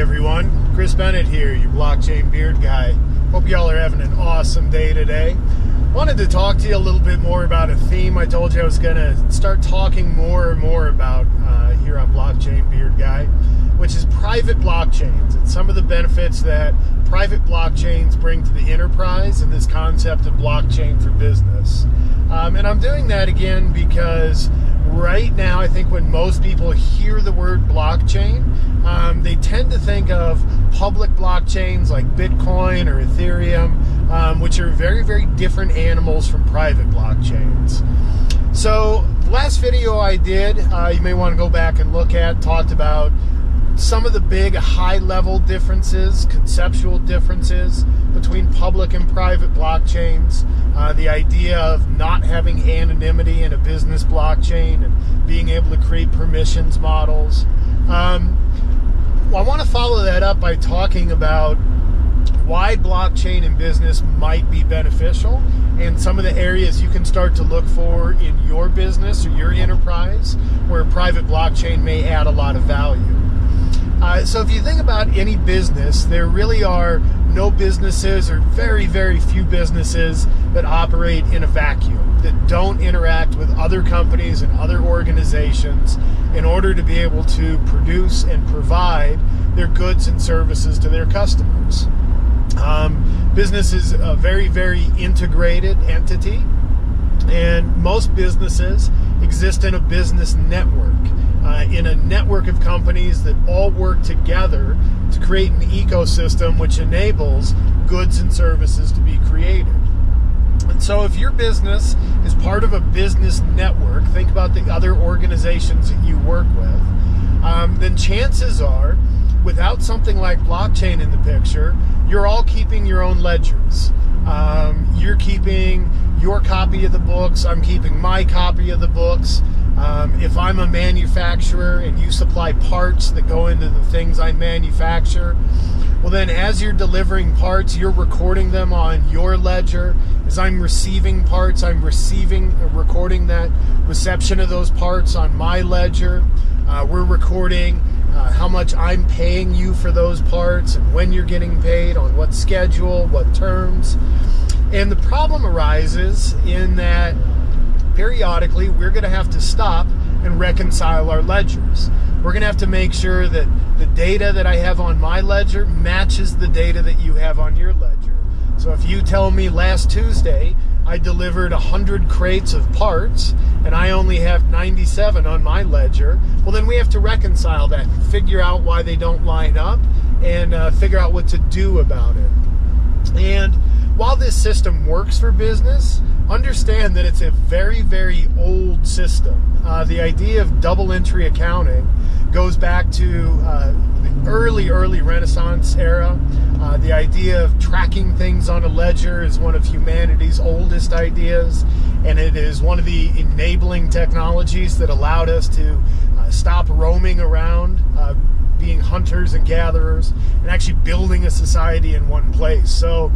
everyone, Chris Bennett here, your blockchain beard guy. Hope y'all are having an awesome day today. Wanted to talk to you a little bit more about a theme I told you I was going to start talking more and more about here on Blockchain Beard Guy, which is private blockchains and some of the benefits that private blockchains bring to the enterprise and this concept of blockchain for business. And I'm doing that again because right now I think when most people hear the word blockchain, they tend to think of public blockchains like Bitcoin or Ethereum, which are very, very different animals from private blockchains. So the last video I did, you may want to go back and look at, talked about some of the big high-level differences, conceptual differences between public and private blockchains, the idea of not having anonymity in a business blockchain and being able to create permissions models. I want to follow that up by talking about why blockchain in business might be beneficial and some of the areas you can start to look for in your business or your enterprise where private blockchain may add a lot of value. So if you think about any business, there really are no businesses or very, very few businesses that operate in a vacuum, that don't interact with other companies and other organizations in order to be able to produce and provide their goods and services to their customers. Business is a very, very integrated entity, and most businesses exist in a business network. In a network of companies that all work together to create an ecosystem which enables goods and services to be created. And so if your business is part of a business network, think about the other organizations that you work with, then chances are, without something like blockchain in the picture, you're all keeping your own ledgers. You're keeping your copy of the books, I'm keeping my copy of the books. If I'm a manufacturer and you supply parts that go into the things I manufacture, well then as you're delivering parts, you're recording them on your ledger. As I'm receiving parts, I'm recording that reception of those parts on my ledger. We're recording how much I'm paying you for those parts and when you're getting paid, on what schedule, what terms. And the problem arises in that periodically we're going to have to stop and reconcile our ledgers. We're going to have to make sure that the data that I have on my ledger matches the data that you have on your ledger. So if you tell me last Tuesday I delivered 100 crates of parts and I only have 97 on my ledger, well then we have to reconcile that and figure out why they don't line up and figure out what to do about it. And while this system works for business, understand that it's a very, very old system. The idea of double entry accounting goes back to the early Renaissance era. The idea of tracking things on a ledger is one of humanity's oldest ideas, and it is one of the enabling technologies that allowed us to stop roaming around, being hunters and gatherers, and actually building a society in one place. So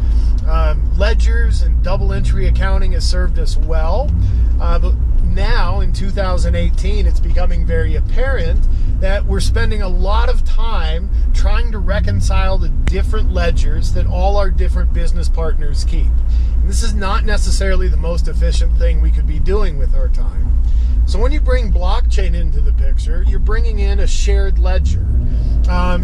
ledgers and double entry accounting has served us well, but now in 2018 it's becoming very apparent that we're spending a lot of time trying to reconcile the different ledgers that all our different business partners keep. And this is not necessarily the most efficient thing we could be doing with our time. So when you bring blockchain into the picture, you're bringing in a shared ledger.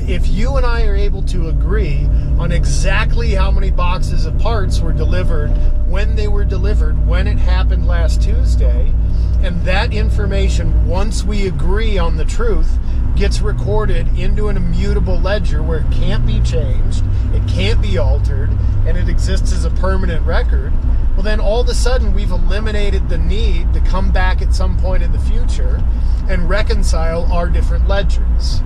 If you and I are able to agree on exactly how many boxes of parts were delivered, when they were delivered, when it happened last Tuesday, and that information, once we agree on the truth, gets recorded into an immutable ledger where it can't be changed, it can't be altered, and it exists as a permanent record, well then all of a sudden we've eliminated the need to come back at some point in the future and reconcile our different ledgers.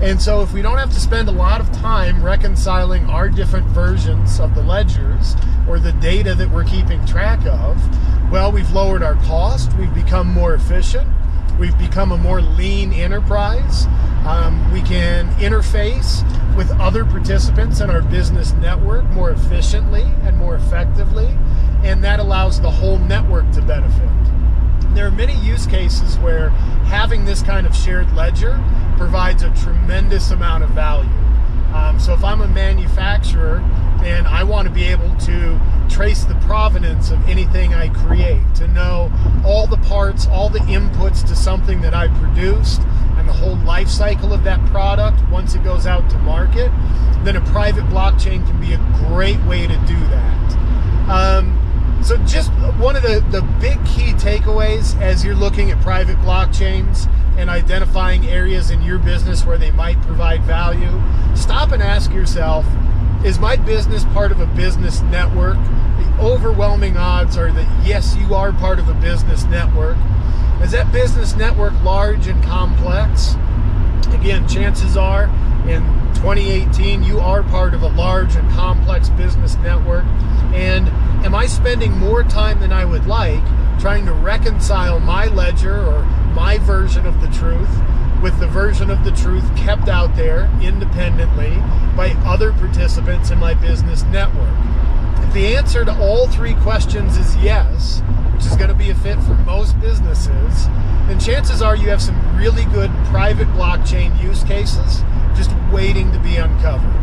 And so if we don't have to spend a lot of time reconciling our different versions of the ledgers or the data that we're keeping track of, well, we've lowered our cost, we've become more efficient, we've become a more lean enterprise. We can interface with other participants in our business network more efficiently and more effectively, and that allows the whole network to benefit. There are many use cases where having this kind of shared ledger provides a tremendous amount of value. So if I'm a manufacturer and I want to be able to trace the provenance of anything I create, to know all the parts, all the inputs to something that I produced, and the whole life cycle of that product once it goes out to market, then a private blockchain can be a great way to do that. So just one of the big key takeaways as you're looking at private blockchains and identifying areas in your business where they might provide value, stop and ask yourself, is my business part of a business network? The overwhelming odds are that yes, you are part of a business network. Is that business network large and complex? Again, chances are in 2018 you are part of a large and complex business network. And am I spending more time than I would like trying to reconcile my ledger or my version of the truth with the version of the truth kept out there independently by other participants in my business network? If the answer to all three questions is yes, which is going to be a fit for most businesses, then chances are you have some really good private blockchain use cases just waiting to be uncovered.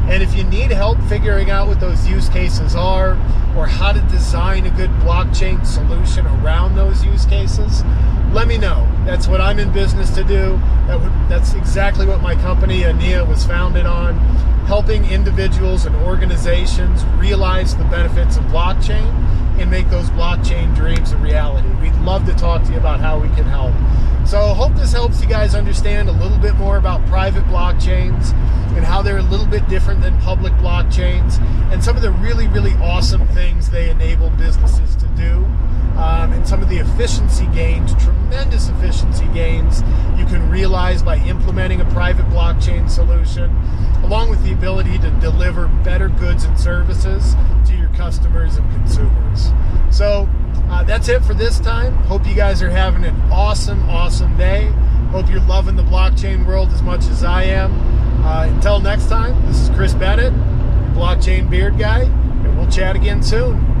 And if you need help figuring out what those use cases are or how to design a good blockchain solution around those use cases, let me know. That's what I'm in business to do. That's exactly what my company, Ania, was founded on, helping individuals and organizations realize the benefits of blockchain and make those blockchain dreams a reality. We'd love to talk to you about how we can help. So I hope this helps you guys understand a little bit more about private blockchains and how they're a little bit different than public blockchains and some of the really, really awesome things they enable businesses to do, and some of the efficiency gains, tremendous efficiency gains you can realize by implementing a private blockchain solution, along with the ability to deliver better goods and services to your customers and consumers. So that's it for this time. Hope you guys are having an awesome, awesome day. Hope you're loving the blockchain world as much as I am. Until next time, this is Chris Bennett, Blockchain Beard Guy, and we'll chat again soon.